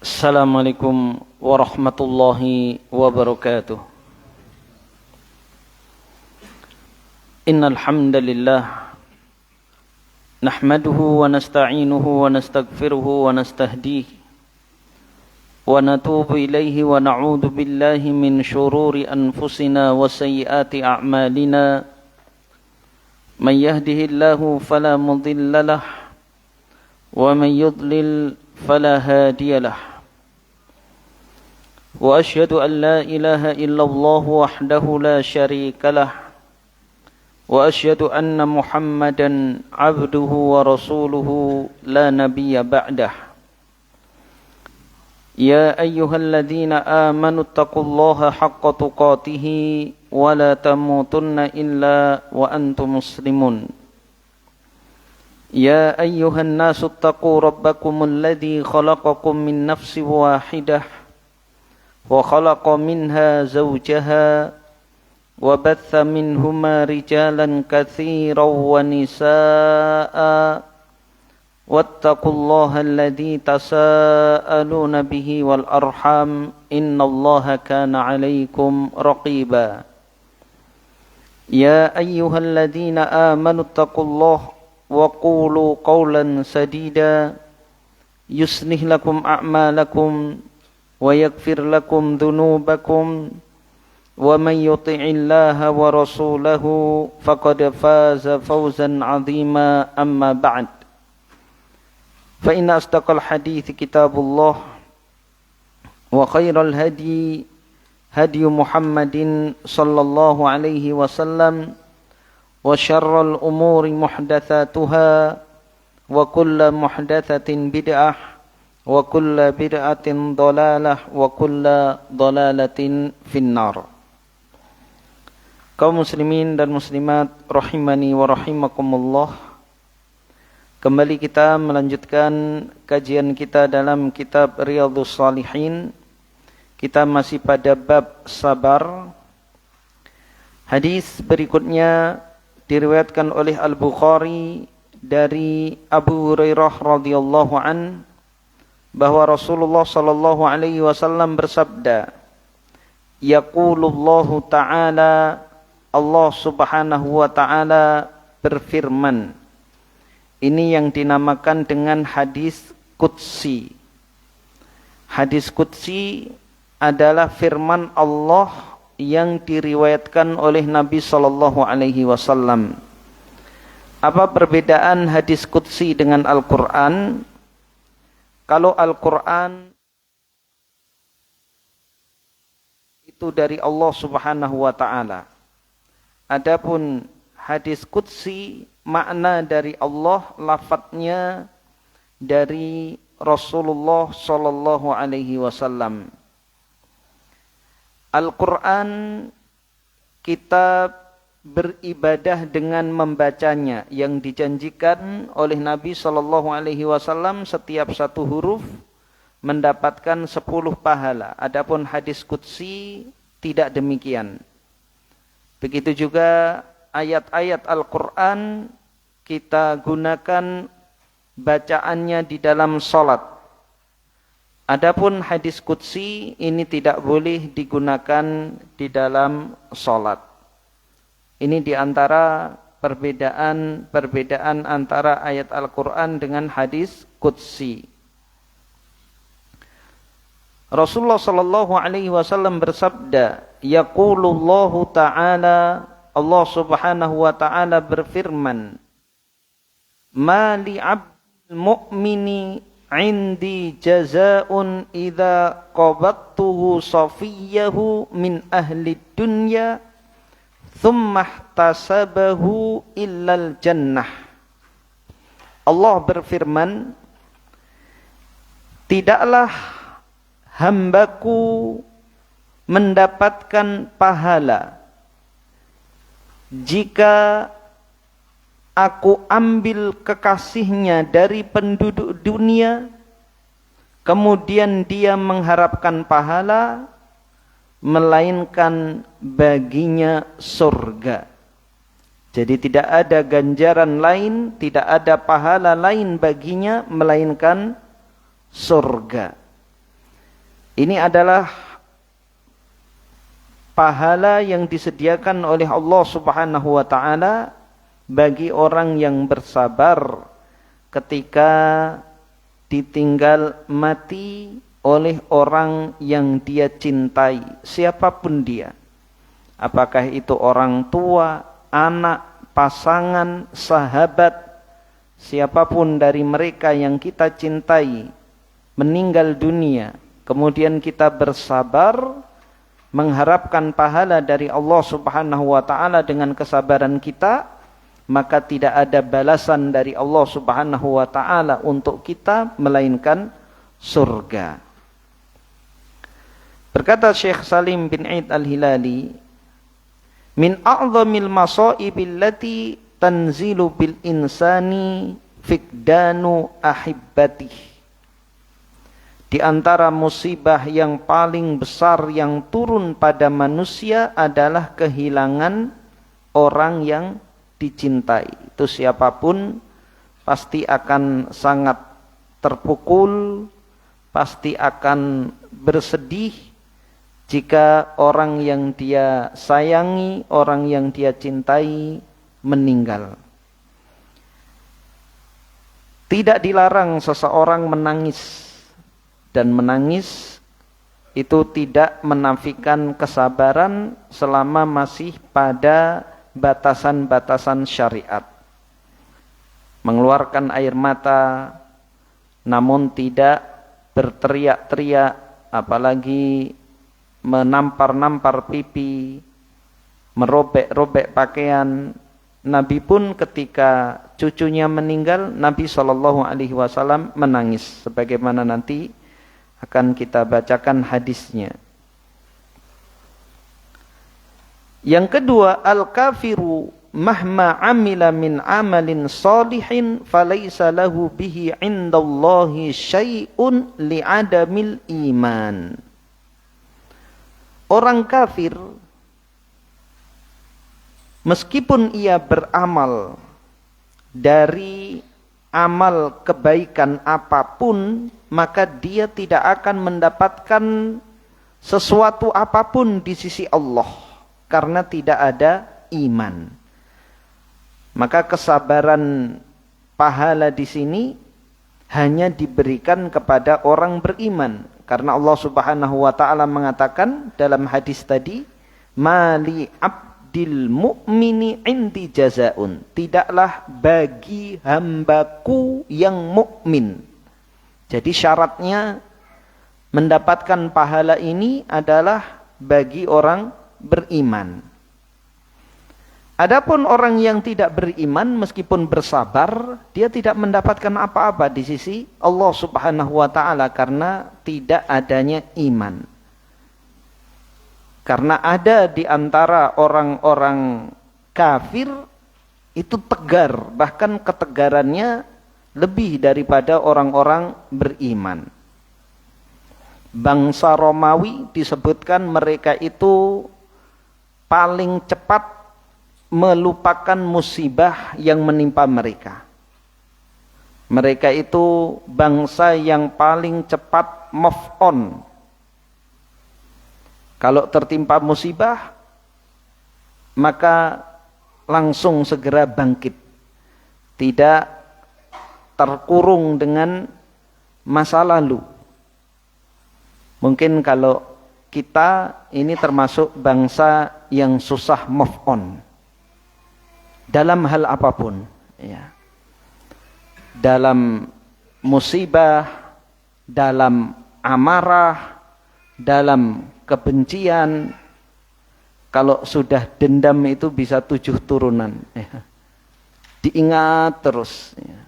Assalamualaikum warahmatullahi wabarakatuh. Innal hamdalillah nahmaduhu wa nasta'inuhu wa nastaghfiruhu wa nastahdihi wa natubu ilaihi wa na'udzu billahi min shururi anfusina wa sayyiati a'malina. Man yahdihillahu fala mudilla lahu wa man yudlil fala hadiya lahu. وأشهد أن لا إله إلا الله وحده لا شريك له وأشهد أن محمدا عبده ورسوله لا نبي بعده. يا أيها الذين آمنوا اتقوا الله حق تقاته ولا تموتن إلا وأنتم مسلمون. يا أيها الناس اتقوا ربكم الذي خلقكم من نفس واحدة وخلق منها زوجها وبث منهما رجالا كثيرا ونساء واتقوا الله الذي تساءلون به والأرحام إن الله كان عليكم رقيبا. يا أيها الذين آمنوا اتقوا الله وقولوا قولا سديدا يصلح لكم أعمالكم ويغفر لكم ذنوبكم ومن يطع الله ورسوله فقد فاز فوزا عظيما. أما بعد فإن أصدق الحديث كتاب الله وخير الهدي هدي محمد صلى الله عليه وسلم وشر الأمور محدثاتها وكل محدثة بدعة wa kullu bid'atin dhalalah wa kullu dhalalatin finnar. Kaum muslimin dan muslimat rahimani wa rahimakumullah, kembali kita melanjutkan kajian kita dalam kitab Riyadhus Shalihin. Kita masih pada bab sabar. Hadis berikutnya diriwayatkan oleh Al-Bukhari dari Abu Hurairah radhiyallahu an, bahwa Rasulullah sallallahu alaihi wasallam bersabda, yaqulullahu ta'ala, Allah subhanahu wa ta'ala berfirman. Ini yang dinamakan dengan hadis qudsi. Hadis qudsi adalah firman Allah yang diriwayatkan oleh Nabi sallallahu alaihi wasallam. Apa perbedaan hadis qudsi dengan Al-Qur'an? Kalau Al-Quran itu dari Allah subhanahu wa ta'ala. Adapun hadis qudsi makna dari Allah, lafadznya dari Rasulullah sallallahu alaihi wasallam. Al-Quran kita beribadah dengan membacanya, yang dijanjikan oleh Nabi sallallahu alaihi wasallam setiap satu huruf mendapatkan 10 pahala. Adapun hadis qudsi tidak demikian. Begitu juga ayat-ayat Al-Qur'an kita gunakan bacaannya di dalam salat. Adapun hadis qudsi ini tidak boleh digunakan di dalam salat. Ini diantara perbedaan antara ayat Al-Quran dengan hadis qudsi. Rasulullah sallallahu alaihi wasallam bersabda, yaqulullahu ta'ala, Allah subhanahu wa ta'ala berfirman, ma li'abdil mu'mini indi jazaa'un idza qabattuhu safiyyahu min ahli dunya thumma ihtasabahu illal jannah. Allah berfirman, tidaklah hambaku mendapatkan pahala jika aku ambil kekasihnya dari penduduk dunia, kemudian dia mengharapkan pahala, melainkan baginya surga. Jadi tidak ada ganjaran lain, tidak ada pahala lain baginya melainkan surga. Ini adalah pahala yang disediakan oleh Allah Subhanahu wa taala bagi orang yang bersabar ketika ditinggal mati oleh orang yang dia cintai, siapapun dia. Apakah itu orang tua, anak, pasangan, sahabat, siapapun dari mereka yang kita cintai meninggal dunia, kemudian kita bersabar mengharapkan pahala dari Allah Subhanahu wa taala dengan kesabaran kita, maka tidak ada balasan dari Allah Subhanahu wa taala untuk kita melainkan surga. Berkata Syekh Salim bin Aid Al-Hilali, min a'zamil masaibil lati tanzilu bil insani fiqdanu ahibbatih. Di antara musibah yang paling besar yang turun pada manusia adalah kehilangan orang yang dicintai. Itu siapapun pasti akan sangat terpukul, pasti akan bersedih jika orang yang dia sayangi, orang yang dia cintai meninggal. Tidak dilarang seseorang menangis, dan menangis itu tidak menafikan kesabaran selama masih pada batasan-batasan syariat. Mengeluarkan air mata namun tidak berteriak-teriak, apalagi menampar-nampar pipi, merobek-robek pakaian. Nabi pun ketika cucunya meninggal, Nabi SAW menangis, sebagaimana nanti akan kita bacakan hadisnya. Yang kedua, al-kafiru mahma amila min amalin salihin falaysa lahu bihi indallahi syai'un li'adamil iman. Orang kafir meskipun ia beramal dari amal kebaikan apapun, maka dia tidak akan mendapatkan sesuatu apapun di sisi Allah karena tidak ada iman. Maka kesabaran pahala di sini hanya diberikan kepada orang beriman, karena Allah Subhanahu wa taala mengatakan dalam hadis tadi, mali abdil mu'mini indi jazaun, tidaklah bagi hambaku yang mukmin. Jadi syaratnya mendapatkan pahala ini adalah bagi orang beriman. Adapun orang yang tidak beriman meskipun bersabar, dia tidak mendapatkan apa-apa di sisi Allah Subhanahu wa taala karena tidak adanya iman. Karena ada di antara orang-orang kafir itu tegar, bahkan ketegarannya lebih daripada orang-orang beriman. Bangsa Romawi disebutkan mereka itu paling cepat melupakan musibah yang menimpa mereka. Mereka itu bangsa yang paling cepat move on. Kalau tertimpa musibah, maka langsung segera bangkit. Tidak terkurung dengan masa lalu. Mungkin kalau kita ini termasuk bangsa yang susah move on dalam hal apapun, ya. Dalam musibah, dalam amarah, dalam kebencian. Kalau sudah dendam itu bisa 7 turunan, ya. Diingat terus, ya.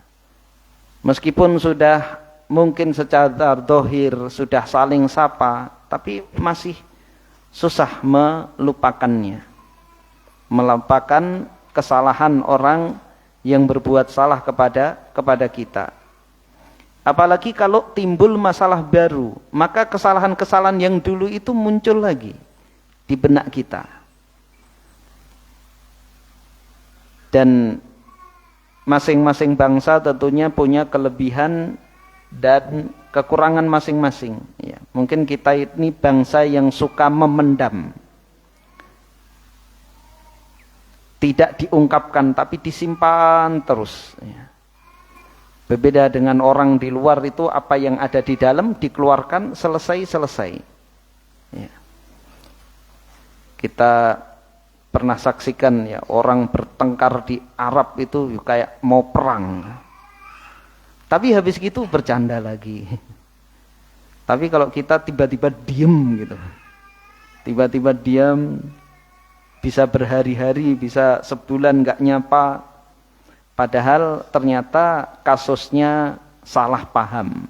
Meskipun sudah mungkin secara dohir sudah saling sapa, tapi masih susah melupakannya. Melupakan kesalahan orang yang berbuat salah kepada kita. Apalagi kalau timbul masalah baru, maka kesalahan-kesalahan yang dulu itu muncul lagi di benak kita. Dan masing-masing bangsa tentunya punya kelebihan dan kekurangan masing-masing. Ya. Mungkin kita ini bangsa yang suka memendam. Tidak diungkapkan tapi disimpan terus. Berbeda dengan orang di luar itu, apa yang ada di dalam dikeluarkan, selesai. Ya. Kita pernah saksikan ya, orang bertengkar di Arab itu kayak mau perang. Tapi habis gitu bercanda lagi. Tapi kalau kita tiba-tiba diem gitu. Tiba-tiba diam, bisa berhari-hari, bisa sebulan nggak nyapa. Padahal ternyata kasusnya salah paham.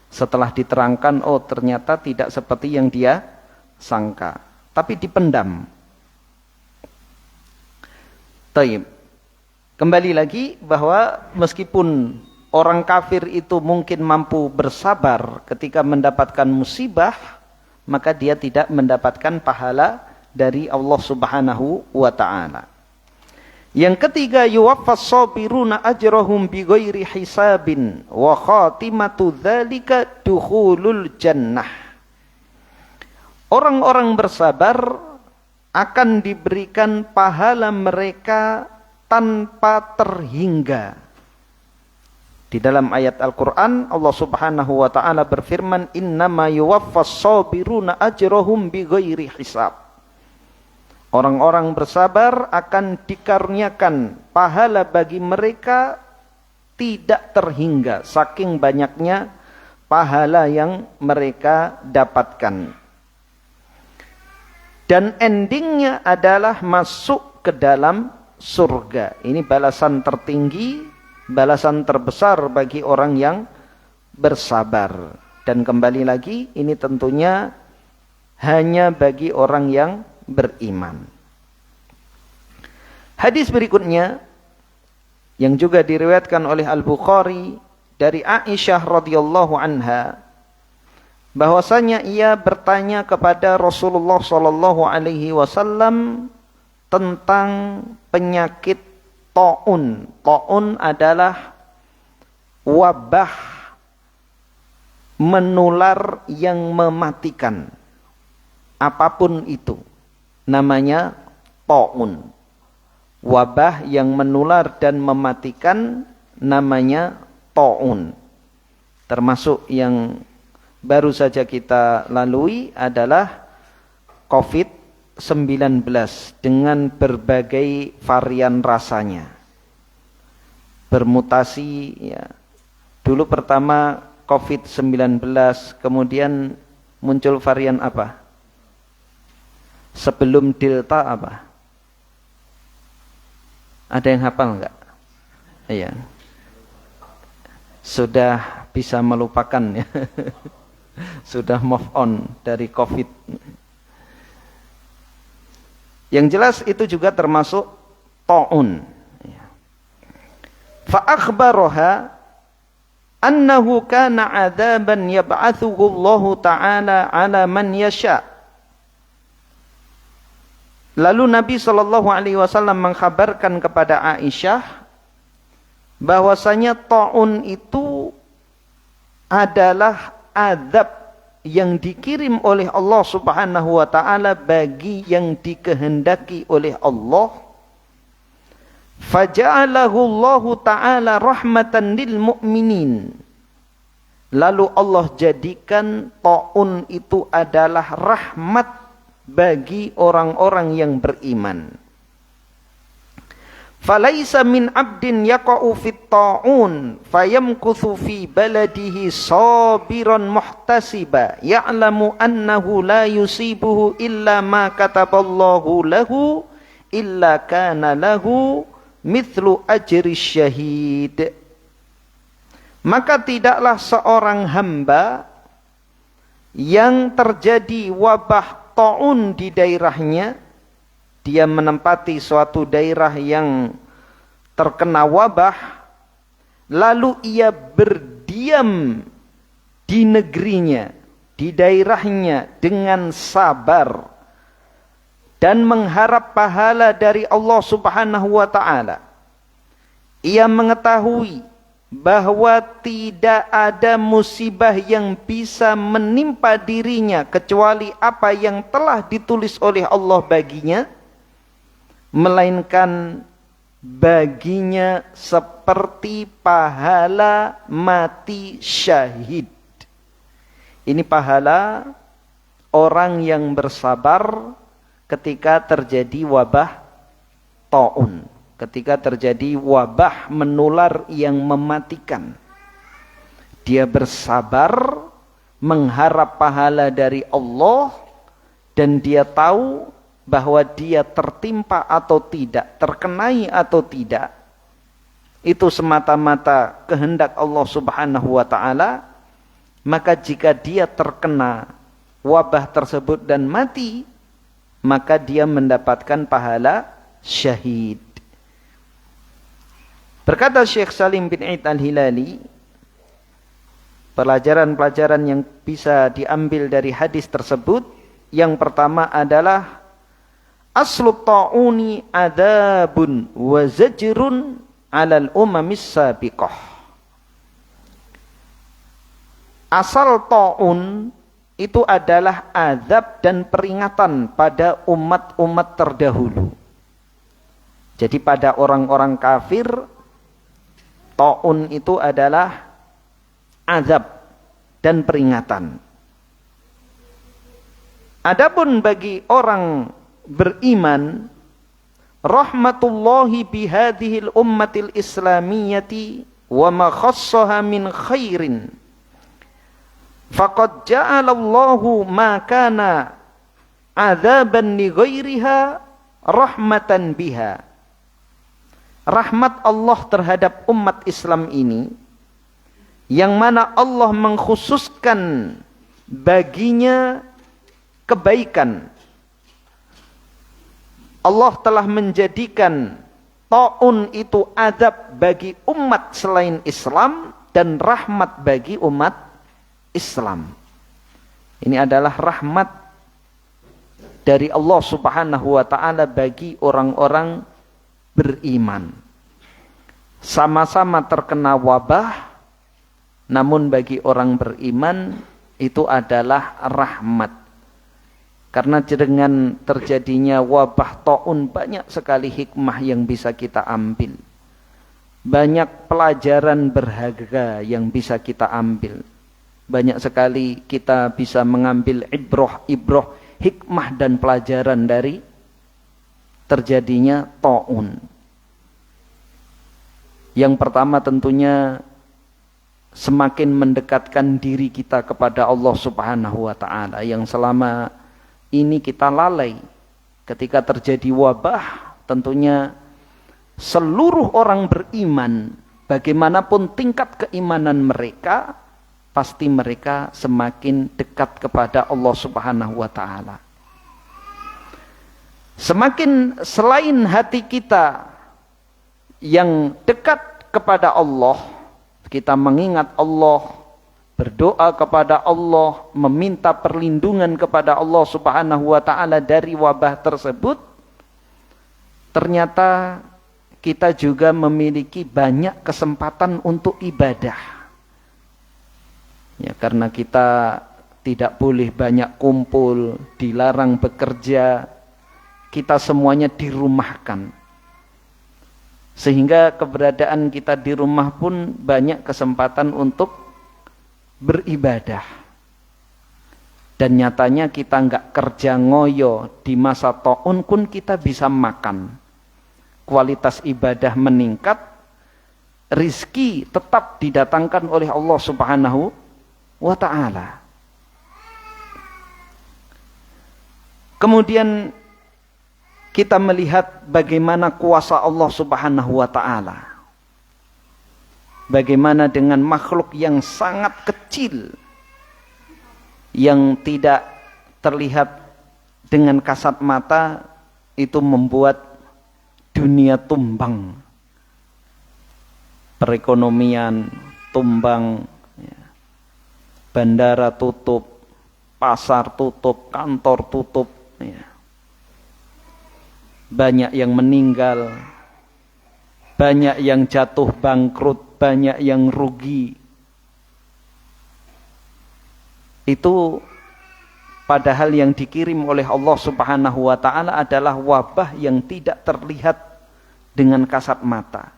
Setelah diterangkan, oh ternyata tidak seperti yang dia sangka. Tapi dipendam. Taib. Kembali lagi bahwa meskipun orang kafir itu mungkin mampu bersabar ketika mendapatkan musibah, maka dia tidak mendapatkan pahala dari Allah Subhanahu wa ta'ala. Yang ketiga, yuwaffas sabiruna ajrahum bighairi hisabin wa khatimatu dzalika dukhulul jannah. Orang-orang bersabar akan diberikan pahala mereka tanpa terhingga. Di dalam ayat Al-Quran, Allah Subhanahu wa ta'ala berfirman, innama yuwaffas sabiruna ajrahum bighairi hisab. Orang-orang bersabar akan dikaruniakan pahala bagi mereka tidak terhingga, saking banyaknya pahala yang mereka dapatkan. Dan endingnya adalah masuk ke dalam surga. Ini balasan tertinggi, balasan terbesar bagi orang yang bersabar. Dan kembali lagi, ini tentunya hanya bagi orang yang beriman. Hadis berikutnya yang juga diriwayatkan oleh Al-Bukhari dari Aisyah radhiyallahu anha, bahwasanya ia bertanya kepada Rasulullah sallallahu alaihi wasallam tentang penyakit taun. Taun adalah wabah menular yang mematikan. Apapun itu namanya taun. Wabah yang menular dan mematikan namanya taun. Termasuk yang baru saja kita lalui adalah COVID-19 dengan berbagai varian rasanya. Bermutasi ya. Dulu pertama COVID-19, kemudian muncul varian apa? Sebelum Delta apa? Ada yang hafal enggak? Iya. Sudah bisa melupakan ya. Sudah move on dari COVID. Yang jelas itu juga termasuk ta'un. Fa akhbaraha annahu kana 'adzaban yab'atsuhu Allah Ta'ala 'ala man yasha. Lalu Nabi sallallahu alaihi wasallam mengkhabarkan kepada Aisyah bahwasanya ta'un itu adalah azab yang dikirim oleh Allah Subhanahu wa ta'ala bagi yang dikehendaki oleh Allah. Faja'alahu Allah ta'ala rahmatan lil mu'minin. Lalu Allah jadikan ta'un itu adalah rahmat bagi orang-orang yang beriman. Falaisa min abdin yaqa'u fit ta'un fayamkuthu fi baladihi sabiran muhtasiba ya'lamu annahu la yusibuhu illa ma kataballahu lahu illa kana lahu mithlu ajri syahid. Maka tidaklah seorang hamba yang terjadi wabah ta'un di daerahnya, dia menempati suatu daerah yang terkena wabah, lalu ia berdiam di negerinya, di daerahnya dengan sabar dan mengharap pahala dari Allah Subhanahu wa ta'ala. Ia mengetahui bahwa tidak ada musibah yang bisa menimpa dirinya kecuali apa yang telah ditulis oleh Allah baginya, melainkan baginya seperti pahala mati syahid. Ini pahala orang yang bersabar ketika terjadi wabah taun, ketika terjadi wabah menular yang mematikan. Dia bersabar mengharap pahala dari Allah, dan dia tahu bahwa dia tertimpa atau tidak, terkenai atau tidak, itu semata-mata kehendak Allah Subhanahu wa ta'ala. Maka jika dia terkena wabah tersebut dan mati, maka dia mendapatkan pahala syahid. Berkata Syekh Salim bin Eid Al-Hilali, pelajaran-pelajaran yang bisa diambil dari hadis tersebut, yang pertama adalah aslu ta'uni adabun wa zajrun 'alal umamis sabiqah. Asal ta'un itu adalah azab dan peringatan pada umat-umat terdahulu. Jadi pada orang-orang kafir, ta'un itu adalah azab dan peringatan. Adapun bagi orang beriman, rahmatullahi bihadhil ummatil islamiyati wa ma khassaha min khairin, faqad ja'alallahu ma kana azaban li ghairiha rahmatan biha. Rahmat Allah terhadap umat Islam ini, yang mana Allah mengkhususkan baginya kebaikan. Allah telah menjadikan ta'un itu azab bagi umat selain Islam dan rahmat bagi umat Islam. Ini adalah rahmat dari Allah Subhanahu wa ta'ala bagi orang-orang beriman. Sama-sama terkena wabah, namun bagi orang beriman itu adalah rahmat. Karena dengan terjadinya wabah taun, banyak sekali hikmah yang bisa kita ambil. Banyak pelajaran berharga yang bisa kita ambil. Banyak sekali kita bisa mengambil ibrah, hikmah dan pelajaran dari terjadinya taun. Yang pertama tentunya semakin mendekatkan diri kita kepada Allah Subhanahu wa ta'ala, yang selama ini kita lalai. Ketika terjadi wabah, tentunya seluruh orang beriman, bagaimanapun tingkat keimanan mereka, pasti mereka semakin dekat kepada Allah Subhanahu wa ta'ala. Semakin selain hati kita yang dekat kepada Allah, kita mengingat Allah, berdoa kepada Allah, meminta perlindungan kepada Allah Subhanahu wa ta'ala dari wabah tersebut, ternyata kita juga memiliki banyak kesempatan untuk ibadah. Ya, karena kita tidak boleh banyak kumpul, dilarang bekerja, kita semuanya dirumahkan. Sehingga keberadaan kita di rumah pun banyak kesempatan untuk beribadah. Dan nyatanya kita nggak kerja ngoyo, di masa ta'un pun kita bisa makan. Kualitas ibadah meningkat, rizki tetap didatangkan oleh Allah Subhanahu wa ta'ala. Kemudian kita melihat bagaimana kuasa Allah Subhanahu wa ta'ala. Bagaimana dengan makhluk yang sangat kecil, yang tidak terlihat dengan kasat mata, itu membuat dunia tumbang. Perekonomian tumbang, bandara tutup, pasar tutup, kantor tutup, banyak yang meninggal, banyak yang jatuh bangkrut, banyak yang rugi. Itu padahal yang dikirim oleh Allah Subhanahu wa taala adalah wabah yang tidak terlihat dengan kasat mata.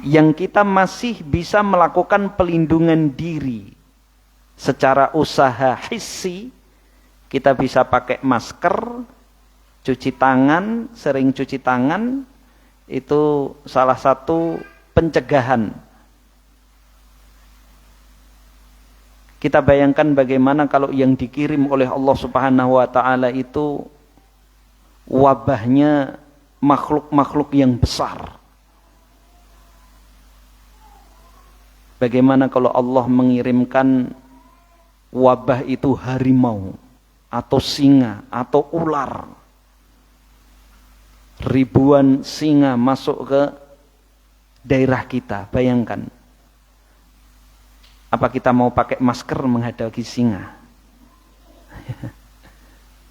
Yang kita masih bisa melakukan pelindungan diri secara usaha hissi, kita bisa pakai masker, cuci tangan, sering cuci tangan, itu salah satu pencegahan. Kita bayangkan bagaimana kalau yang dikirim oleh Allah Subhanahu wa taala itu wabahnya makhluk-makhluk yang besar. Bagaimana kalau Allah mengirimkan wabah itu harimau atau singa atau ular. Ribuan singa masuk ke daerah kita, bayangkan. Apa kita mau pakai masker menghadapi singa?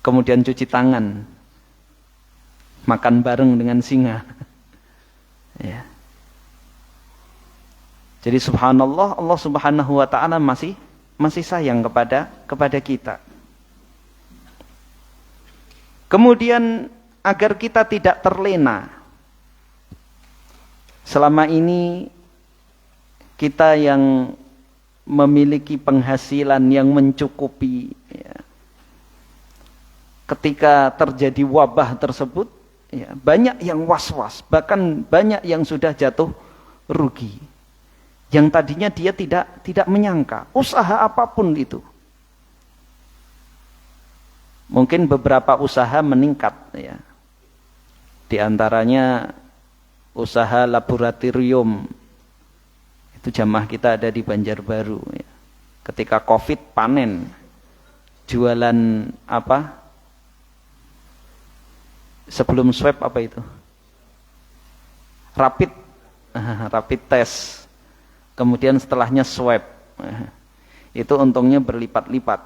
Kemudian cuci tangan, makan bareng dengan singa. Ya. Jadi subhanallah, Allah Subhanahu wa taala masih sayang kepada kita. Kemudian agar kita tidak terlena. Selama ini kita yang memiliki penghasilan yang mencukupi, ya, ketika terjadi wabah tersebut, ya, banyak yang was-was, bahkan banyak yang sudah jatuh rugi. Yang tadinya dia tidak menyangka, usaha apapun itu. Mungkin beberapa usaha meningkat, ya. Di antaranya usaha laboratorium. Itu jamaah kita ada di Banjarbaru, ya. Ketika Covid panen, jualan apa? Sebelum swab apa itu? Rapid test. Kemudian setelahnya swab. Itu untungnya berlipat-lipat.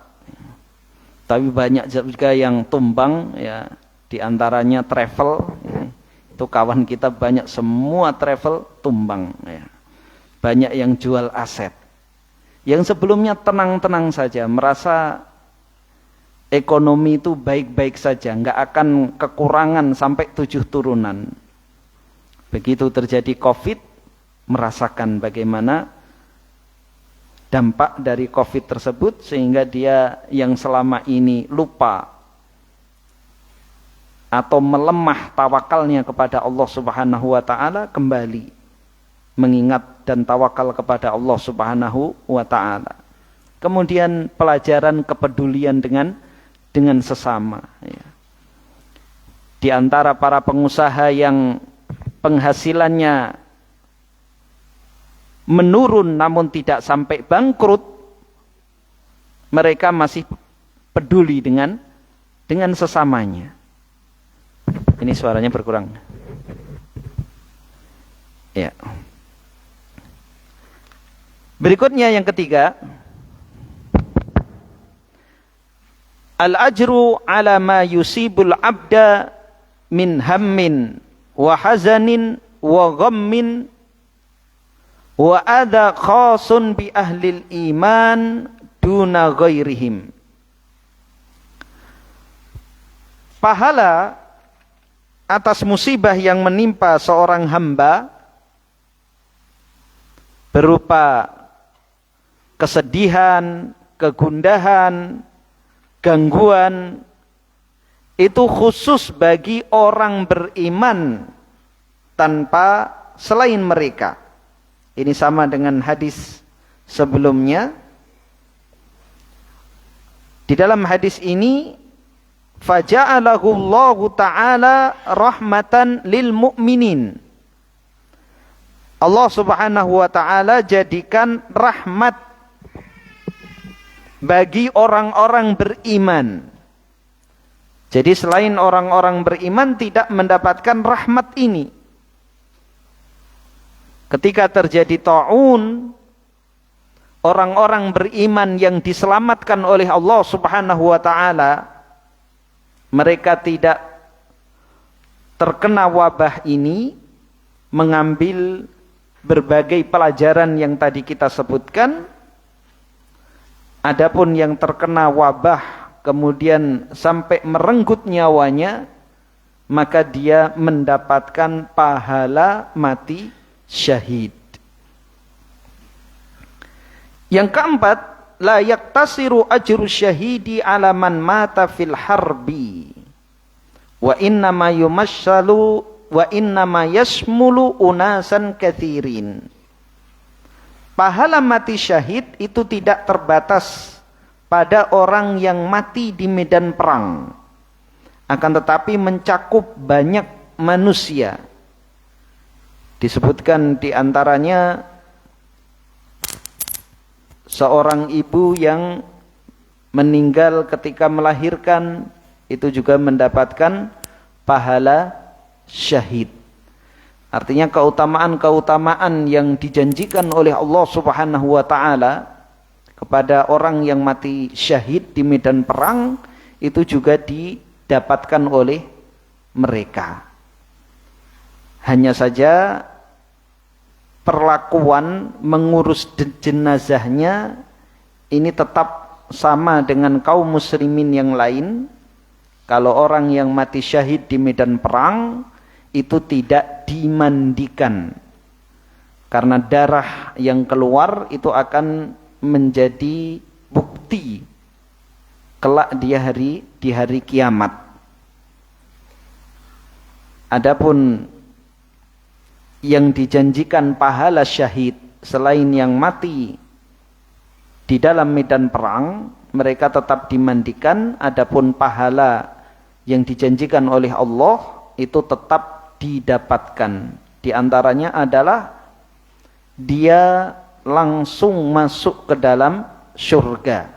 Tapi banyak juga yang tumbang, ya. Di antaranya travel, ya. Itu kawan kita banyak semua travel tumbang, ya. Banyak yang jual aset. Yang sebelumnya tenang-tenang saja, merasa ekonomi itu baik-baik saja, nggak akan kekurangan sampai 7 turunan. Begitu terjadi Covid, merasakan bagaimana dampak dari Covid tersebut, sehingga dia yang selama ini lupa atau melemah tawakalnya kepada Allah Subhanahu wa taala kembali mengingat dan tawakal kepada Allah Subhanahu wa taala. Kemudian pelajaran kepedulian dengan sesama, ya. Di antara para pengusaha yang penghasilannya menurun namun tidak sampai bangkrut, mereka masih peduli dengan sesamanya. Ini suaranya berkurang. Ya. Berikutnya yang ketiga, al-ajru ala ma yusibul abda min hammin wa hazanin wa ghammin wa adha khasun bi ahlil iman duna ghairihim. Pahala atas musibah yang menimpa seorang hamba berupa kesedihan, kegundahan, gangguan, itu khusus bagi orang beriman tanpa selain mereka. Ini sama dengan hadis sebelumnya. Di dalam hadis ini, faja'alahu Allah Ta'ala rahmatan lil mu'minin. Allah Subhanahu wa taala jadikan rahmat bagi orang-orang beriman. Jadi selain orang-orang beriman tidak mendapatkan rahmat ini. Ketika terjadi ta'un, orang-orang beriman yang diselamatkan oleh Allah Subhanahu wa taala, mereka tidak terkena wabah ini, mengambil berbagai pelajaran yang tadi kita sebutkan. Adapun yang terkena wabah kemudian sampai merenggut nyawanya, maka dia mendapatkan pahala mati syahid. Yang keempat, la yaktasiru ajru syahidi ala man mata fil harbi wa innama yumassalu wa innama yasmulu unasan katsirin. Pahala mati syahid itu tidak terbatas pada orang yang mati di medan perang, akan tetapi mencakup banyak manusia. Disebutkan di antaranya seorang ibu yang meninggal ketika melahirkan, itu juga mendapatkan pahala syahid. Artinya keutamaan-keutamaan yang dijanjikan oleh Allah Subhanahu wa taala kepada orang yang mati syahid di medan perang itu juga didapatkan oleh mereka. Hanya saja perlakuan mengurus jenazahnya ini tetap sama dengan kaum muslimin yang lain. Kalau orang yang mati syahid di medan perang itu tidak dimandikan, karena darah yang keluar itu akan menjadi bukti kelak di hari kiamat. Adapun yang dijanjikan pahala syahid selain yang mati di dalam medan perang, mereka tetap dimandikan. Adapun pahala yang dijanjikan oleh Allah itu tetap didapatkan. Di antaranya adalah dia langsung masuk ke dalam surga.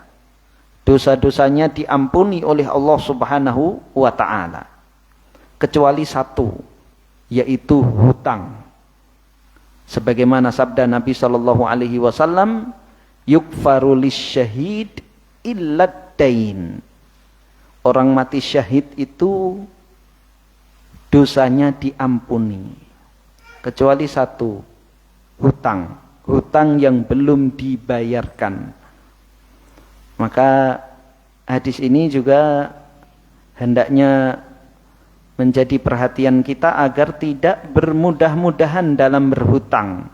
Dosa-dosanya diampuni oleh Allah Subhanahu wa taala. Kecuali satu, yaitu hutang. Sebagaimana sabda Nabi sallallahu alaihi wasallam, yukfaru lisyahid illad dain. Orang mati syahid itu dosanya diampuni kecuali satu, hutang yang belum dibayarkan. Maka hadis ini juga hendaknya menjadi perhatian kita agar tidak bermudah-mudahan dalam berhutang.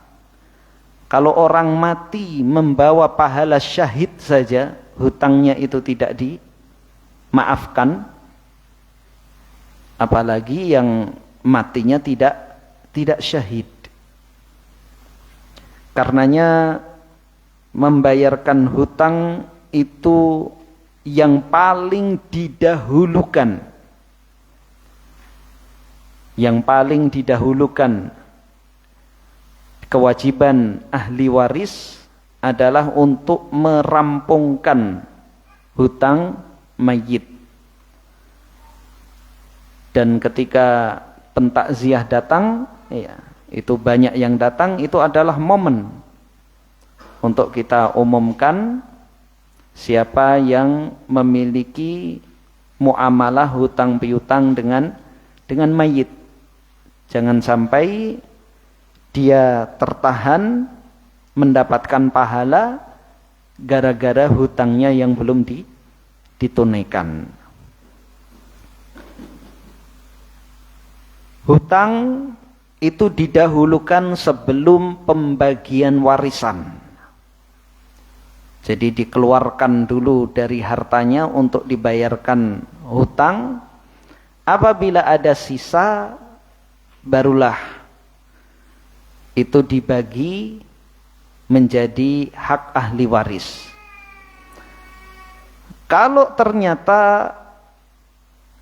Kalau orang mati membawa pahala syahid saja, hutangnya itu tidak dimaafkan, apalagi yang matinya tidak syahid. Karenanya membayarkan hutang itu yang paling didahulukan. Yang paling didahulukan kewajiban ahli waris adalah untuk merampungkan hutang mayit. Dan ketika pentakziah datang, ya, itu banyak yang datang, itu adalah momen untuk kita umumkan siapa yang memiliki muamalah hutang piutang dengan mayit. Jangan sampai dia tertahan mendapatkan pahala gara-gara hutangnya yang belum ditunaikan. Hutang itu didahulukan sebelum pembagian warisan. Jadi dikeluarkan dulu dari hartanya untuk dibayarkan hutang. Apabila ada sisa, barulah itu dibagi menjadi hak ahli waris. Kalau ternyata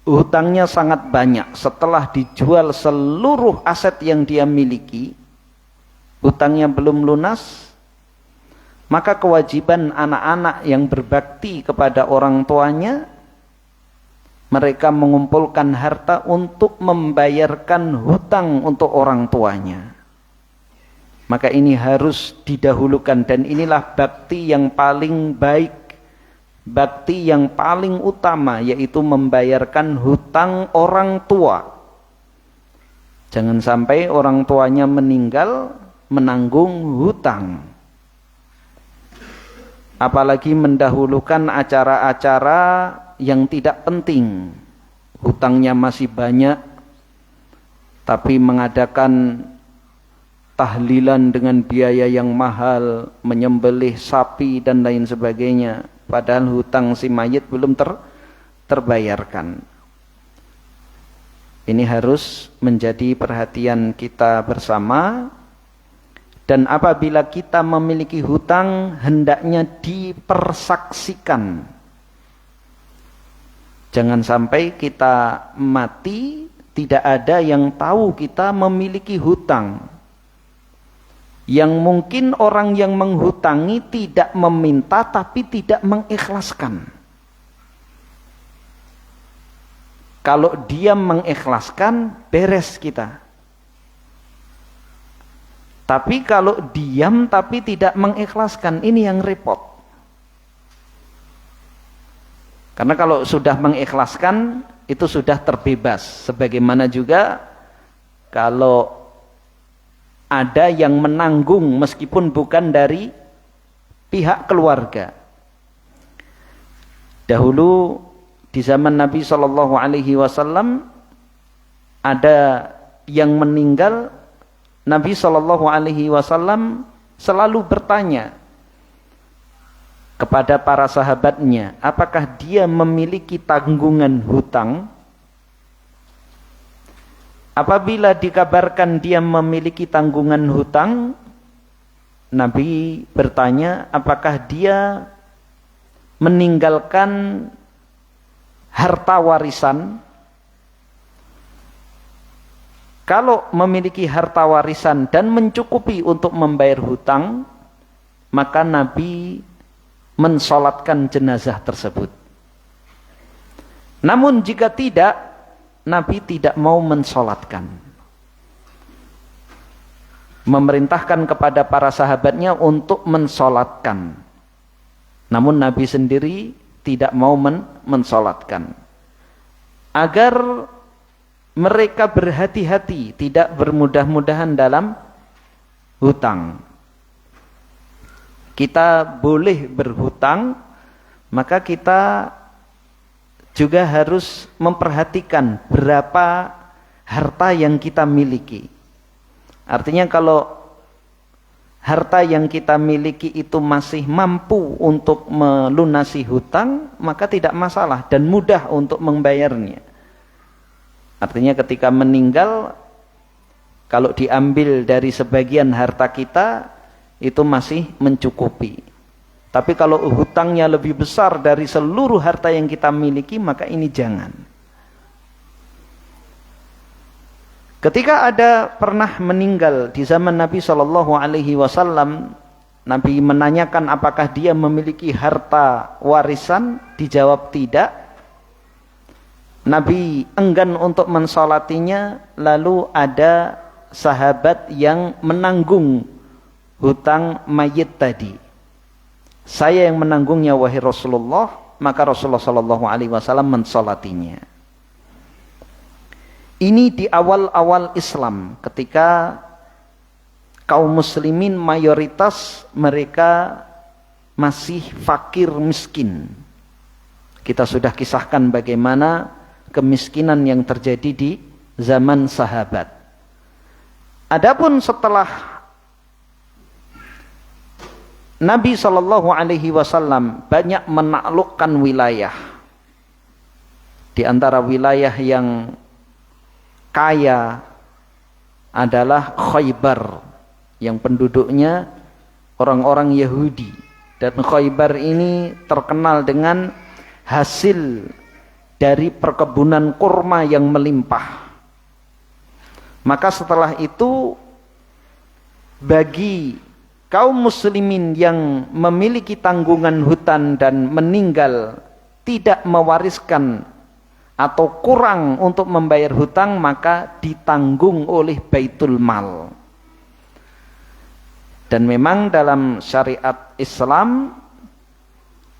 hutangnya sangat banyak, setelah dijual seluruh aset yang dia miliki, hutangnya belum lunas, maka kewajiban anak-anak yang berbakti kepada orang tuanya, mereka mengumpulkan harta untuk membayarkan hutang untuk orang tuanya. Maka ini harus didahulukan, dan inilah bakti yang paling baik, bakti yang paling utama, yaitu membayarkan hutang orang tua. Jangan sampai orang tuanya meninggal, menanggung hutang. Apalagi mendahulukan acara-acara yang tidak penting. Hutangnya masih banyak, tapi mengadakan tahlilan dengan biaya yang mahal, menyembelih sapi dan lain sebagainya, padahal hutang si mayit belum terbayarkan. Ini harus menjadi perhatian kita bersama, dan apabila kita memiliki hutang hendaknya dipersaksikan. Jangan sampai kita mati tidak ada yang tahu kita memiliki hutang. Yang mungkin orang yang menghutangi tidak meminta tapi tidak mengikhlaskan. Kalau dia mengikhlaskan, beres kita. Tapi kalau diam tapi tidak mengikhlaskan, ini yang repot. Karena kalau sudah mengikhlaskan, itu sudah terbebas. Sebagaimana juga kalau ada yang menanggung meskipun bukan dari pihak keluarga. Dahulu di zaman Nabi SAW ada yang meninggal, Nabi SAW selalu bertanya kepada para sahabatnya, apakah dia memiliki tanggungan hutang? Apabila dikabarkan dia memiliki tanggungan hutang, Nabi bertanya, apakah dia meninggalkan harta warisan? Kalau memiliki harta warisan dan mencukupi untuk membayar hutang, maka Nabi mensolatkan jenazah tersebut. Namun jika tidak, Nabi tidak mau mensolatkan. Memerintahkan kepada para sahabatnya untuk mensolatkan. Namun Nabi sendiri tidak mau mensolatkan. Agar mereka berhati-hati, tidak bermudah-mudahan dalam hutang. Kita boleh berhutang, maka kita juga harus memperhatikan berapa harta yang kita miliki. Artinya kalau harta yang kita miliki itu masih mampu untuk melunasi hutang, maka tidak masalah dan mudah untuk membayarnya. Artinya ketika meninggal, kalau diambil dari sebagian harta kita, itu masih mencukupi. Tapi kalau hutangnya lebih besar dari seluruh harta yang kita miliki, maka ini jangan. Ketika ada pernah meninggal di zaman Nabi SAW, Nabi menanyakan apakah dia memiliki harta warisan, dijawab tidak. Nabi enggan untuk mensolatinya, lalu ada sahabat yang menanggung hutang mayit tadi. Saya yang menanggungnya wahai Rasulullah, maka Rasulullah SAW mensolatinya. Ini di awal-awal Islam, ketika kaum muslimin mayoritas mereka masih fakir miskin. Kita sudah kisahkan bagaimana kemiskinan yang terjadi di zaman sahabat. Adapun setelah Nabi SAW banyak menaklukkan wilayah. Di antara wilayah yang kaya adalah Khaybar, yang penduduknya orang-orang Yahudi. Dan Khaybar ini terkenal dengan hasil dari perkebunan kurma yang melimpah. Maka setelah itu, bagi kaum muslimin yang memiliki tanggungan hutang dan meninggal tidak mewariskan atau kurang untuk membayar hutang, maka ditanggung oleh Baitul Mal. Dan memang dalam syariat Islam,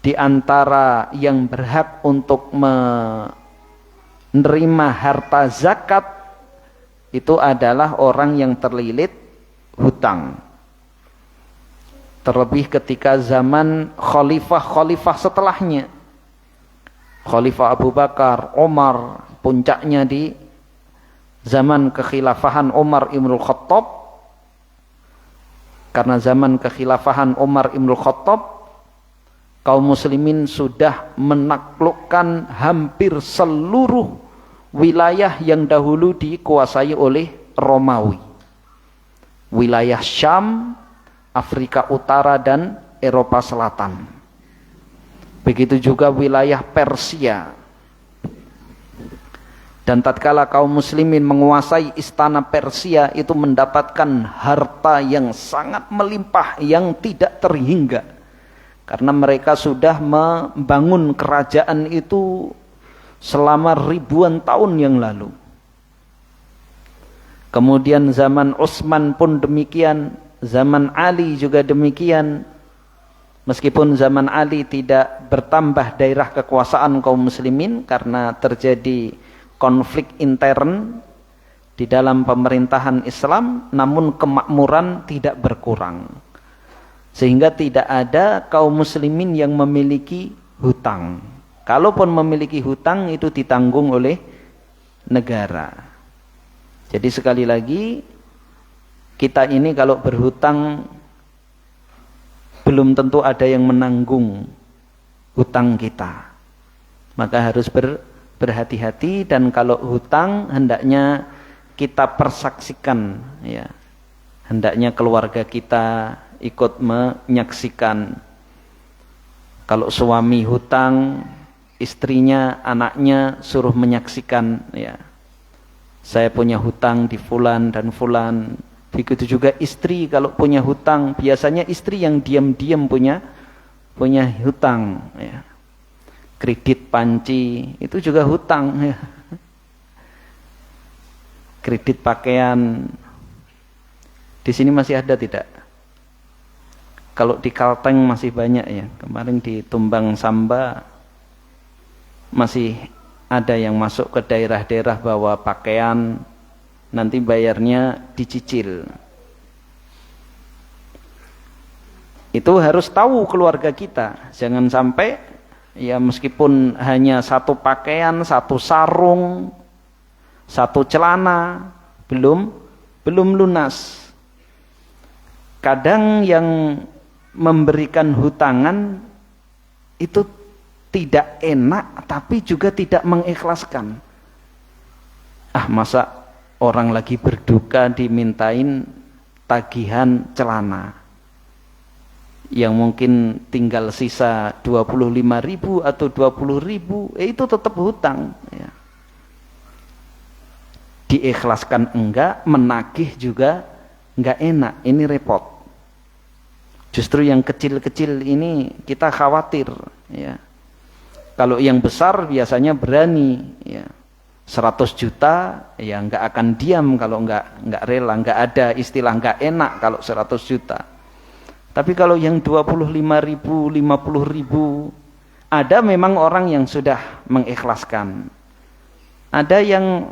di antara yang berhak untuk menerima harta zakat itu adalah orang yang terlilit hutang. Terlebih ketika zaman khalifah-khalifah setelahnya. Khalifah Abu Bakar, Umar, puncaknya di zaman kekhilafahan Umar Ibnul Khattab. Karena zaman kekhilafahan Umar Ibnul Khattab, kaum muslimin sudah menaklukkan hampir seluruh wilayah yang dahulu dikuasai oleh Romawi. Wilayah Syam, Afrika Utara dan Eropa Selatan. Begitu juga wilayah Persia. Dan tatkala kaum muslimin menguasai istana Persia, itu mendapatkan harta yang sangat melimpah, yang tidak terhingga. Karena mereka sudah membangun kerajaan itu selama ribuan tahun yang lalu. Kemudian zaman Utsman pun demikian, zaman Ali juga demikian. Meskipun zaman Ali tidak bertambah daerah kekuasaan kaum muslimin karena terjadi konflik intern di dalam pemerintahan Islam, namun kemakmuran tidak berkurang. Sehingga tidak ada kaum muslimin yang memiliki hutang. Kalaupun memiliki hutang, itu ditanggung oleh negara. Jadi sekali lagi, kita ini kalau berhutang belum tentu ada yang menanggung hutang kita. Maka harus berhati-hati, dan kalau hutang hendaknya kita persaksikan, ya. Hendaknya keluarga kita ikut menyaksikan. Kalau suami hutang, istrinya, anaknya suruh menyaksikan, ya. Saya punya hutang di fulan dan fulan. Begitu juga istri kalau punya hutang, biasanya istri yang diam-diam punya hutang, ya. Kredit panci itu juga hutang, ya. Kredit pakaian di sini masih ada tidak? Kalau di Kalteng masih banyak, ya. Kemarin di Tumbang Samba masih ada yang masuk ke daerah-daerah bawa pakaian, nanti bayarnya dicicil. Itu harus tahu keluarga kita. Jangan sampai, ya meskipun hanya satu pakaian, satu sarung, satu celana, belum lunas. Kadang yang memberikan hutangan itu tidak enak, tapi juga tidak mengikhlaskan. Masa orang lagi berduka dimintain tagihan celana yang mungkin tinggal sisa 25.000 atau 20.000, itu tetap hutang, ya. Diikhlaskan enggak, menagih juga enggak enak, ini repot. Justru yang kecil-kecil ini kita khawatir, ya. Kalau yang besar biasanya berani, ya. 100 juta ya enggak akan diam kalau enggak rela, enggak ada istilah enggak enak kalau 100 juta. Tapi kalau yang 25.000, 50.000, ada memang orang yang sudah mengikhlaskan. Ada yang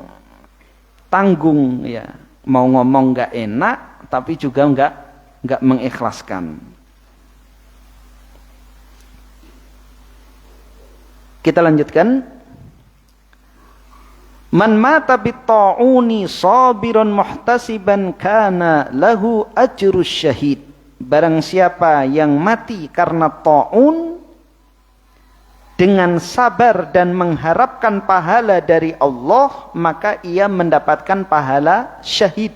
tanggung, ya. Mau ngomong enggak enak tapi juga enggak mengikhlaskan. Kita lanjutkan. Man mata bitta'uni sabiran muhtasiban kana lahu ajrus syahid. Barang siapa yang mati karena ta'un dengan sabar dan mengharapkan pahala dari Allah, maka ia mendapatkan pahala syahid.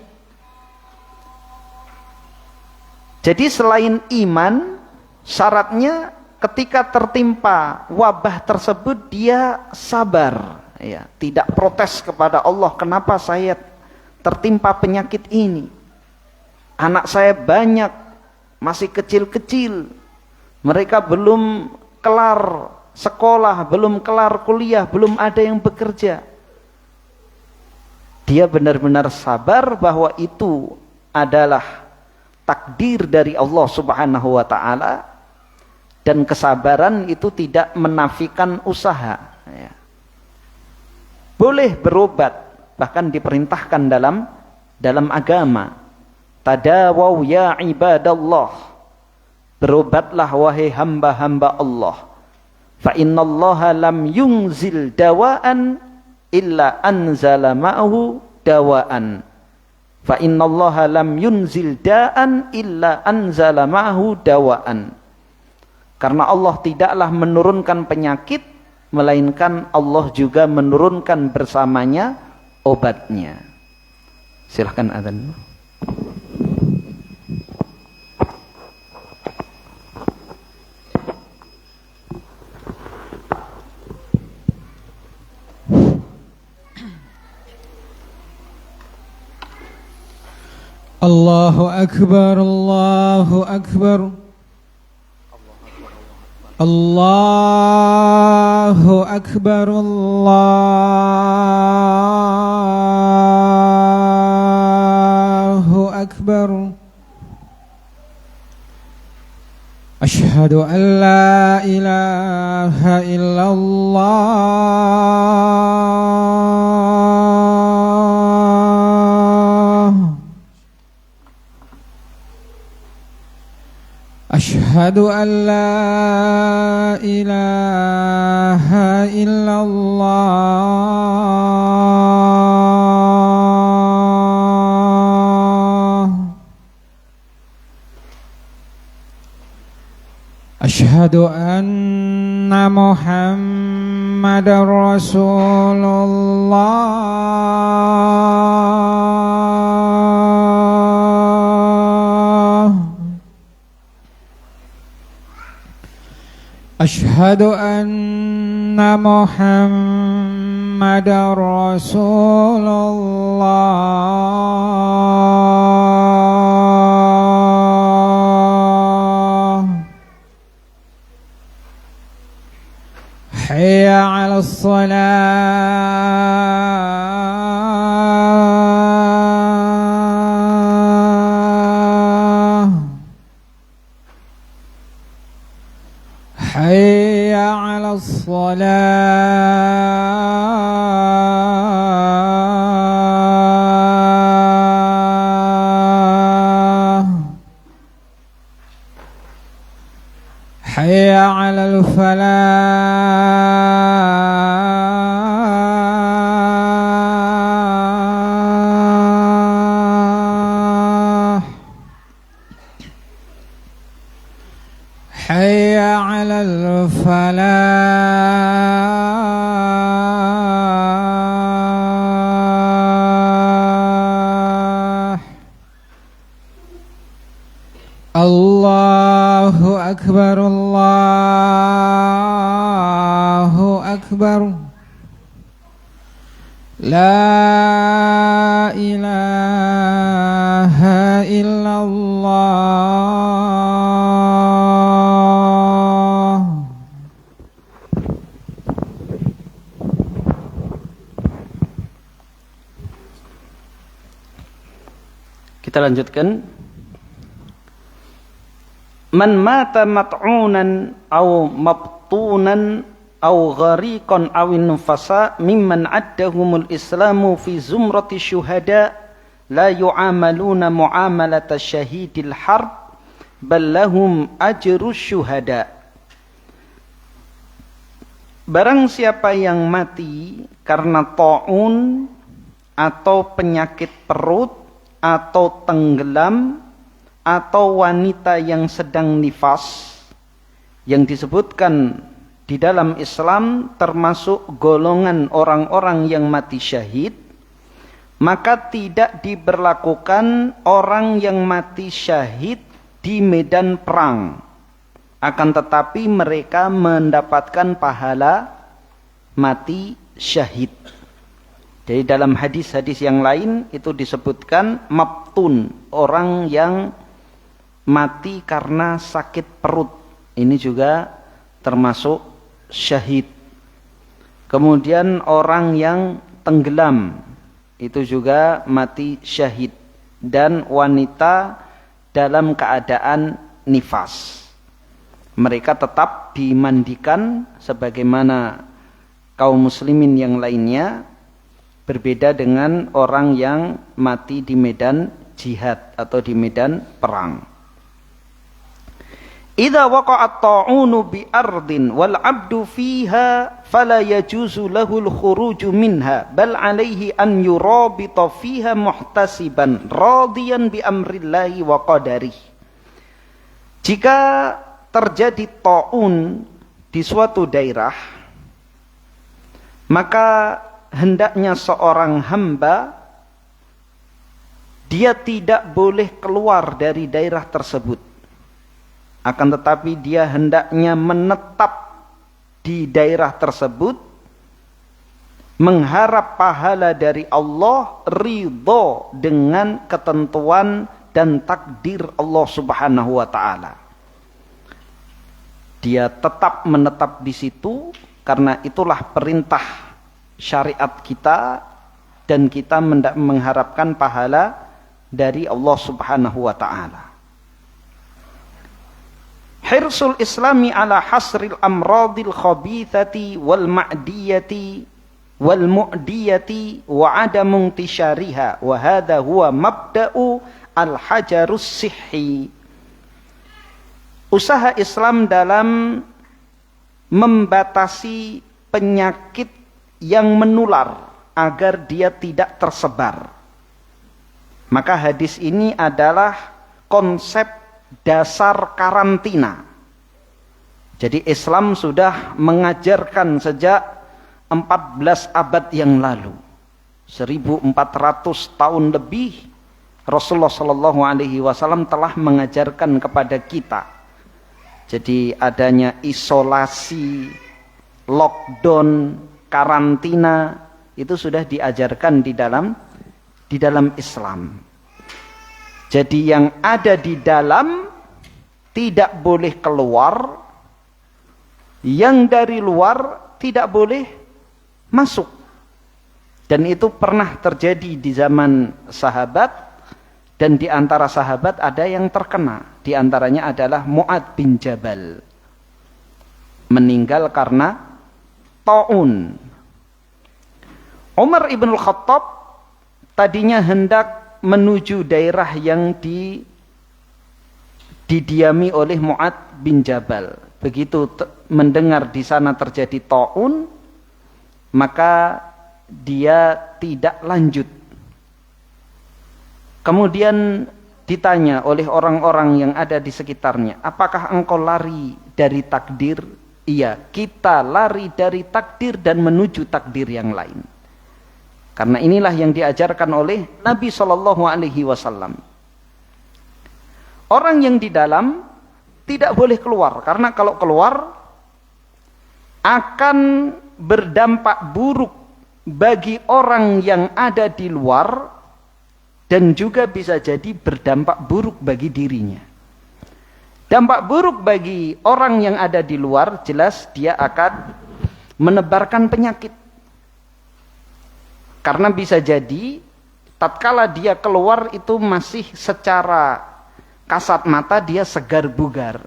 Jadi selain iman, syaratnya ketika tertimpa wabah tersebut dia sabar, ya, tidak protes kepada Allah, kenapa saya tertimpa penyakit ini? Anak saya banyak, masih kecil-kecil, mereka belum kelar sekolah, belum kelar kuliah, belum ada yang bekerja. Dia benar-benar sabar bahwa itu adalah takdir dari Allah Subhanahu wa ta'ala. Dan kesabaran itu tidak menafikan usaha, ya. Boleh berobat, bahkan diperintahkan dalam agama. Tadawaw ya ibadallah, berobatlah wahai hamba-hamba Allah. Fa innallaha lam yunzil dawaan illa anzala ma'ahu dawaan. Fa innallaha lam yunzil da'an illa anzala ma'ahu dawaan. Karena Allah tidaklah menurunkan penyakit, melainkan Allah juga menurunkan bersamanya obatnya. Silahkan adzan. Allahu Akbar, Allahu Akbar, Allahu Akbar, Allahu Akbar. Asyhadu an la ilaha illallah. Asyhadu an la ilaha illallah. Asyhadu anna Muhammadar Rasulullah. Asyhadu anna Muhammadar Rasulullah. Hayya 'alas shalah. Hayya 'alas shalah. Hayya 'alal falah. Hayya 'alal falah. Allahu Akbar, Allahu Akbar. La ilaha illallah. Kita lanjutkan. Man mata mat'unan aw mabtunan aw ghariqan aw nufasa mimman addahumul islamu fi zumrati syuhada la yu'amaluna mu'amalata syahidil harb bal lahum ajrus syuhada. Barang siapa yang mati karena ta'un atau penyakit perut atau tenggelam atau wanita yang sedang nifas, yang disebutkan di dalam Islam termasuk golongan orang-orang yang mati syahid, maka tidak diberlakukan orang yang mati syahid di medan perang. Akan tetapi mereka mendapatkan pahala mati syahid. Jadi dalam hadis-hadis yang lain itu disebutkan mabtun, orang yang mati karena sakit perut, ini juga termasuk syahid. Kemudian orang yang tenggelam, itu juga mati syahid. Dan wanita dalam keadaan nifas, mereka tetap dimandikan sebagaimana kaum muslimin yang lainnya, berbeda dengan orang yang mati di medan jihad atau di medan perang. Idza waqa'a at-ta'unu bi ardin wal 'abdu fiha fala yajuzu lahu al-khuruju minha bal 'alaihi an yurabita fiha muhtasiban radiyan bi amrillahi wa qadarihi. Jika terjadi ta'un di suatu daerah, maka hendaknya seorang hamba dia tidak boleh keluar dari daerah tersebut. Akan tetapi dia hendaknya menetap di daerah tersebut, mengharap pahala dari Allah, ridho dengan ketentuan dan takdir Allah Subhanahu wa taala. Dia tetap menetap di situ karena itulah perintah syariat kita dan kita mengharapkan pahala dari Allah Subhanahu wa taala. Hirsul islami ala hasril amradil khabithati wal ma'diyati wal mu'diyati wa adamu intishariha wa hadha huwa mabda'u al hajarus sihhi. Usaha Islam dalam membatasi penyakit yang menular agar dia tidak tersebar. Maka hadis ini adalah konsep dasar karantina. Jadi Islam sudah mengajarkan sejak 14 abad yang lalu. 1400 tahun lebih Rasulullah sallallahu alaihi wasallam telah mengajarkan kepada kita. Jadi adanya isolasi, lockdown, karantina itu sudah diajarkan di dalam Islam. Jadi yang ada di dalam tidak boleh keluar, yang dari luar tidak boleh masuk. Dan itu pernah terjadi di zaman sahabat, dan di antara sahabat ada yang terkena. Di antaranya adalah Mu'adz bin Jabal. Meninggal karena ta'un. Umar ibn al-Khattab tadinya hendak menuju daerah yang didiami oleh Mu'adz bin Jabal. Begitu mendengar di sana terjadi ta'un, maka dia tidak lanjut. Kemudian ditanya oleh orang-orang yang ada di sekitarnya, apakah engkau lari dari takdir? Iya, kita lari dari takdir dan menuju takdir yang lain. Karena inilah yang diajarkan oleh Nabi Shallallahu Alaihi Wasallam. Orang yang di dalam tidak boleh keluar, karena kalau keluar akan berdampak buruk bagi orang yang ada di luar dan juga bisa jadi berdampak buruk bagi dirinya. Dampak buruk bagi orang yang ada di luar jelas dia akan menebarkan penyakit. Karena bisa jadi tatkala dia keluar itu masih secara kasat mata dia segar bugar.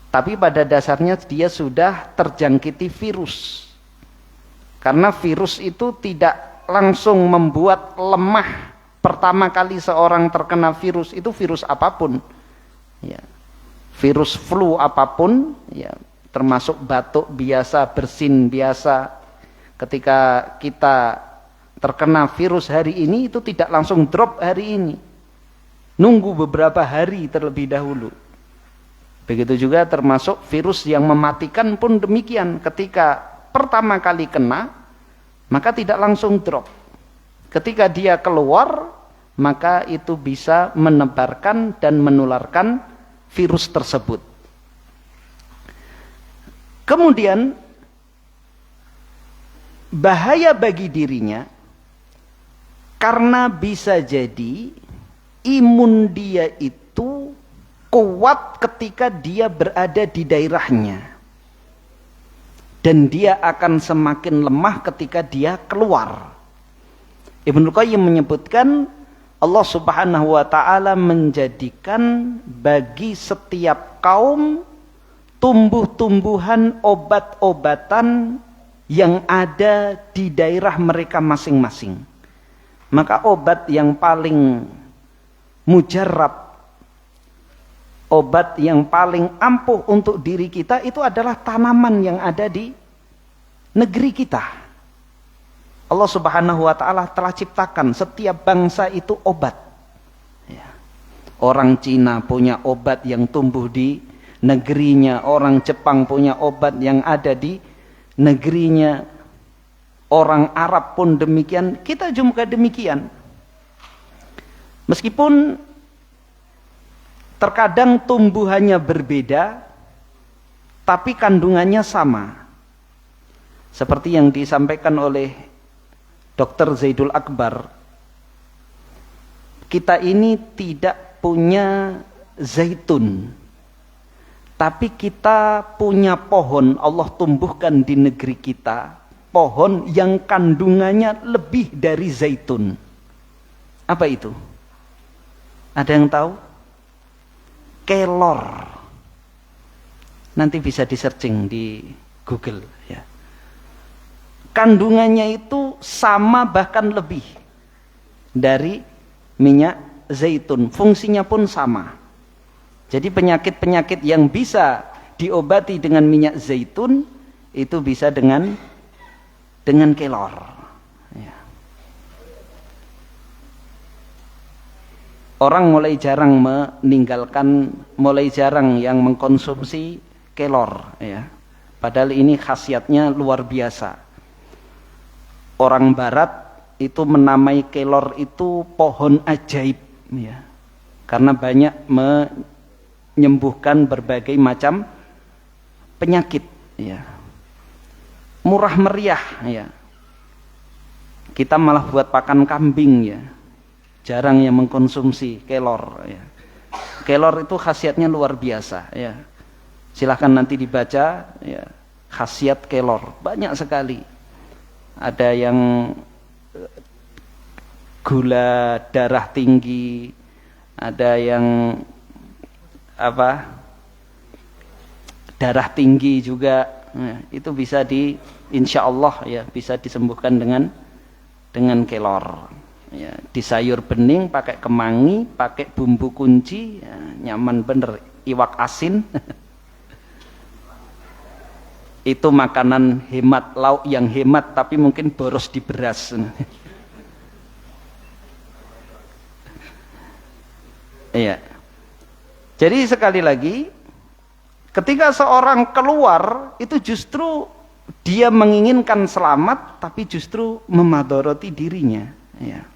Tapi pada dasarnya dia sudah terjangkiti virus. Karena virus itu tidak langsung membuat lemah. Pertama kali seorang terkena virus itu virus apapun. Ya. Virus flu apapun, ya, termasuk batuk biasa, bersin biasa. Ketika kita terkena virus hari ini itu tidak langsung drop hari ini. Nunggu beberapa hari terlebih dahulu. Begitu juga termasuk virus yang mematikan pun demikian. Ketika pertama kali kena, maka tidak langsung drop. Ketika dia keluar, maka itu bisa menebarkan dan menularkan virus tersebut. Kemudian bahaya bagi dirinya karena bisa jadi imun dia itu kuat ketika dia berada di daerahnya dan dia akan semakin lemah ketika dia keluar. Ibnu Qayyim menyebutkan Allah Subhanahu wa taala menjadikan bagi setiap kaum tumbuh-tumbuhan, obat-obatan yang ada di daerah mereka masing-masing. Maka obat yang paling mujarab, obat yang paling ampuh untuk diri kita itu adalah tanaman yang ada di negeri kita. Allah Subhanahu wa ta'ala telah ciptakan setiap bangsa itu obat. Ya. Orang Cina punya obat yang tumbuh di negerinya, orang Jepang punya obat yang ada di negerinya, orang Arab pun demikian, kita juga demikian. Meskipun terkadang tumbuhannya berbeda, tapi kandungannya sama. Seperti yang disampaikan oleh Dr. Zaidul Akbar, kita ini tidak punya zaitun, tapi kita punya pohon, Allah tumbuhkan di negeri kita, pohon yang kandungannya lebih dari zaitun. Apa itu? Ada yang tahu? Kelor. Nanti bisa di searching di Google ya. Kandungannya itu sama bahkan lebih dari minyak zaitun. Fungsinya pun sama. Jadi penyakit-penyakit yang bisa diobati dengan minyak zaitun itu bisa dengan kelor. Ya. Orang mulai jarang yang mengkonsumsi kelor. Ya. Padahal ini khasiatnya luar biasa. Orang Barat itu menamai kelor itu pohon ajaib. Ya. Karena banyak menyembuhkan berbagai macam penyakit. Ya. Murah meriah. Ya. Kita malah buat pakan kambing ya. Jarang yang mengkonsumsi kelor ya. Kelor itu khasiatnya luar biasa ya. Silahkan nanti dibaca ya, khasiat kelor banyak sekali. Ada yang gula darah tinggi, ada yang darah tinggi juga ya, itu bisa insya Allah ya bisa disembuhkan dengan kelor. Ya, di sayur bening pakai kemangi, pakai bumbu kunci, ya, nyaman bener. Iwak asin itu makanan hemat, lauk yang hemat tapi mungkin boros di beras. Iya. Jadi sekali lagi, ketika seorang keluar itu justru dia menginginkan selamat tapi justru memadoroti dirinya. Ya.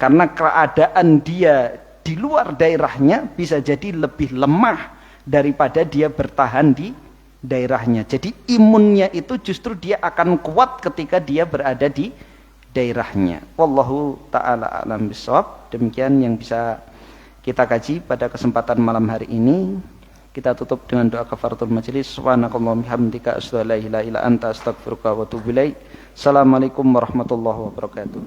Karena keadaan dia di luar daerahnya bisa jadi lebih lemah daripada dia bertahan di daerahnya. Jadi imunnya itu justru dia akan kuat ketika dia berada di daerahnya. Wallahu ta'ala a'lam bishawab. Demikian yang bisa kita kaji pada kesempatan malam hari ini. Kita tutup dengan doa kafaratul majelis. Subhanakallahumma bihamdika asyhadu an la ilaha illa anta astaghfiruka wa atubu ilaik. Assalamualaikum warahmatullahi wabarakatuh.